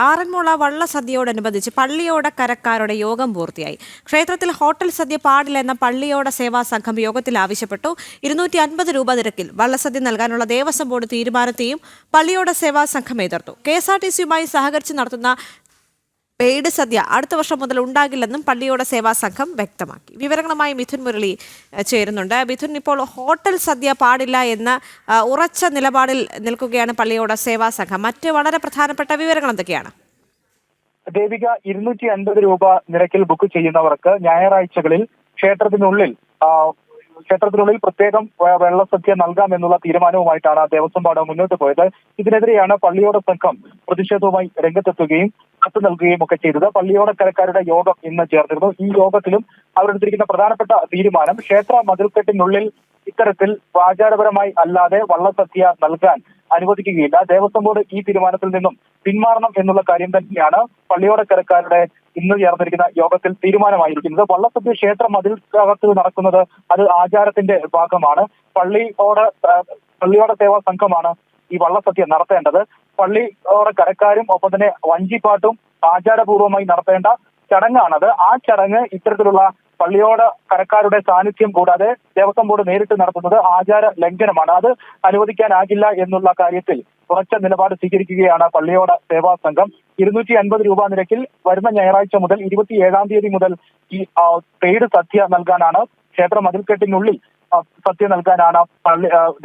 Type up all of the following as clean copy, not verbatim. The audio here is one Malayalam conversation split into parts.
ആറന്മുള വള്ളസദ്യയോടനുബന്ധിച്ച് പള്ളിയോട കരക്കാരുടെ യോഗം പൂർത്തിയായി. ക്ഷേത്രത്തിൽ ഹോട്ടൽ സദ്യ പാടില്ലെന്ന പള്ളിയോട സേവാ സംഘം യോഗത്തിൽ ആവശ്യപ്പെട്ടു. 250 രൂപ നിരക്കിൽ വള്ളസദ്യ നൽകാനുള്ള ദേവസ്വം ബോർഡ് തീരുമാനത്തെയും പള്ളിയോട സേവാ സംഘം എതിർത്തു. KSRTCയുമായി സഹകരിച്ച് നടത്തുന്ന പെയ്ഡ് സദ്യ അടുത്ത വർഷം മുതൽ ഉണ്ടാകില്ലെന്നും പള്ളിയോട സേവാ സംഘം വ്യക്തമാക്കി. വിവരങ്ങളുമായി മിഥുൻ മുരളി ചേരുന്നുണ്ട്. മിഥുൻ, ഇപ്പോൾ ഹോട്ടൽ സദ്യ പാടില്ല എന്ന ഉറച്ച നിലപാടിൽ നിൽക്കുകയാണ് പള്ളിയോട സേവാ സംഘം. മറ്റ് വളരെ പ്രധാനപ്പെട്ട വിവരങ്ങൾ എന്തൊക്കെയാണ്? ദേവിക, 250 രൂപ നിരക്കിൽ ബുക്ക് ചെയ്യുന്നവർക്ക് ഞായറാഴ്ചകളിൽ ക്ഷേത്രത്തിനുള്ളിൽ പ്രത്യേകം വെള്ളസദ്യ നൽകാമെന്നുള്ള തീരുമാനവുമായിട്ടാണ് ദേവസ്വം ബോർഡ് മുന്നോട്ട് പോയത്. ഇതിനെതിരെയാണ് പള്ളിയോട സംഘം പ്രതിഷേധവുമായി രംഗത്തെത്തുകയും കത്ത് നൽകുകയും ഒക്കെ ചെയ്തത്. പള്ളിയോടക്കരക്കാരുടെ യോഗം ഇന്ന് ചേർന്നിരുന്നു. ഈ യോഗത്തിലും അവരെടുത്തിരിക്കുന്ന പ്രധാനപ്പെട്ട തീരുമാനം ക്ഷേത്ര മതിൽക്കെട്ടിനുള്ളിൽ ഇത്തരത്തിൽ ആചാരപരമായി അല്ലാതെ വള്ളസദ്യ നൽകാൻ അനുവദിക്കുകയില്ല. ദേവസ്വം ബോർഡ് ഈ തീരുമാനത്തിൽ നിന്നും പിന്മാറണം എന്നുള്ള കാര്യം തന്നെയാണ് പള്ളിയോടക്കരക്കാരുടെ ഇന്ന് ചേർന്നിരിക്കുന്ന യോഗത്തിൽ തീരുമാനമായിരിക്കുന്നത്. വള്ളസദ്യ ക്ഷേത്ര മതിൽക്കകത്ത് നടക്കുന്നത് അത് ആചാരത്തിന്റെ ഭാഗമാണ്. പള്ളിയോട സേവാ സംഘമാണ് ഈ വള്ളസദ്യ നടത്തേണ്ടത്. പള്ളിയോടക്കരക്കാരും ഒപ്പം തന്നെ വഞ്ചിപ്പാട്ടും ആചാരപൂർവ്വമായി നടത്തേണ്ട ചടങ്ങാണത്. ആ ചടങ്ങ് ഇത്തരത്തിലുള്ള പള്ളിയോട കരക്കാരുടെ സാന്നിധ്യം കൂടാതെ ദേവസ്വം ബോർഡ് നേരിട്ട് നടത്തുന്നത് ആചാര ലംഘനമാണ്. അത് അനുവദിക്കാനാകില്ല എന്നുള്ള കാര്യത്തിൽ ഉറച്ച നിലപാട് സ്വീകരിക്കുകയാണ് പള്ളിയോട സേവാ സംഘം. 250 രൂപ നിരക്കിൽ വരുന്ന ഞായറാഴ്ച മുതൽ 27-ാം തീയതി മുതൽ ഈ പെയ്ഡ് സദ്യ നൽകാനാണ്, ക്ഷേത്ര മതിൽക്കെട്ടിനുള്ളിൽ സദ്യ നൽകാനാണ്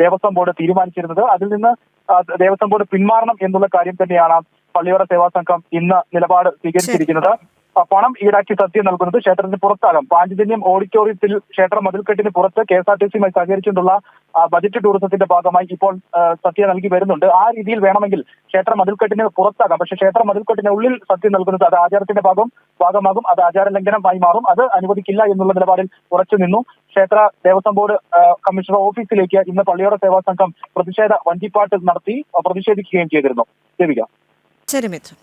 ദേവസ്വം ബോർഡ് തീരുമാനിച്ചിരുന്നത്. അതിൽ നിന്ന് ദേവസ്വം ബോർഡ് പിന്മാറണം എന്നുള്ള കാര്യം തന്നെയാണ് പള്ളിയോട സേവാ സംഘം ഇന്ന് നിലപാട് സ്വീകരിച്ചിരിക്കുന്നത്. പണം ഈടാക്കി സദ്യ നൽകുന്നത് ക്ഷേത്രത്തിന് പുറത്താകാം. പാഞ്ചജന്യം ഓഡിറ്റോറിയത്തിൽ ക്ഷേത്ര മതിൽക്കെട്ടിന് പുറത്ത് KSRTCയുമായി സഹകരിച്ചുകൊണ്ടുള്ള ബജറ്റ് ടൂറിസത്തിന്റെ ഭാഗമായി ഇപ്പോൾ സദ്യ നൽകി വരുന്നുണ്ട്. ആ രീതിയിൽ വേണമെങ്കിൽ ക്ഷേത്ര മതിൽക്കെട്ടിന് പുറത്താകാം. പക്ഷേ ക്ഷേത്ര മതിൽക്കെട്ടിന് ഉള്ളിൽ സദ്യ നൽകുന്നത് അത് ആചാരത്തിന്റെ ഭാഗമാകും. അത് ആചാര ലംഘനമായി മാറും. അത് അനുവദിക്കില്ല എന്നുള്ള നിലപാടിൽ ഉറച്ചു നിന്നു. ക്ഷേത്ര ദേവസ്വം ബോർഡ് കമ്മീഷണർ ഓഫീസിലേക്ക് ഇന്ന് പള്ളിയോട സേവാ സംഘം പ്രതിഷേധ വഞ്ചിപ്പാട്ട് നടത്തി പ്രതിഷേധിക്കുകയും ചെയ്തിരുന്നു. ദേവിക. ശരി മിഥുൻ.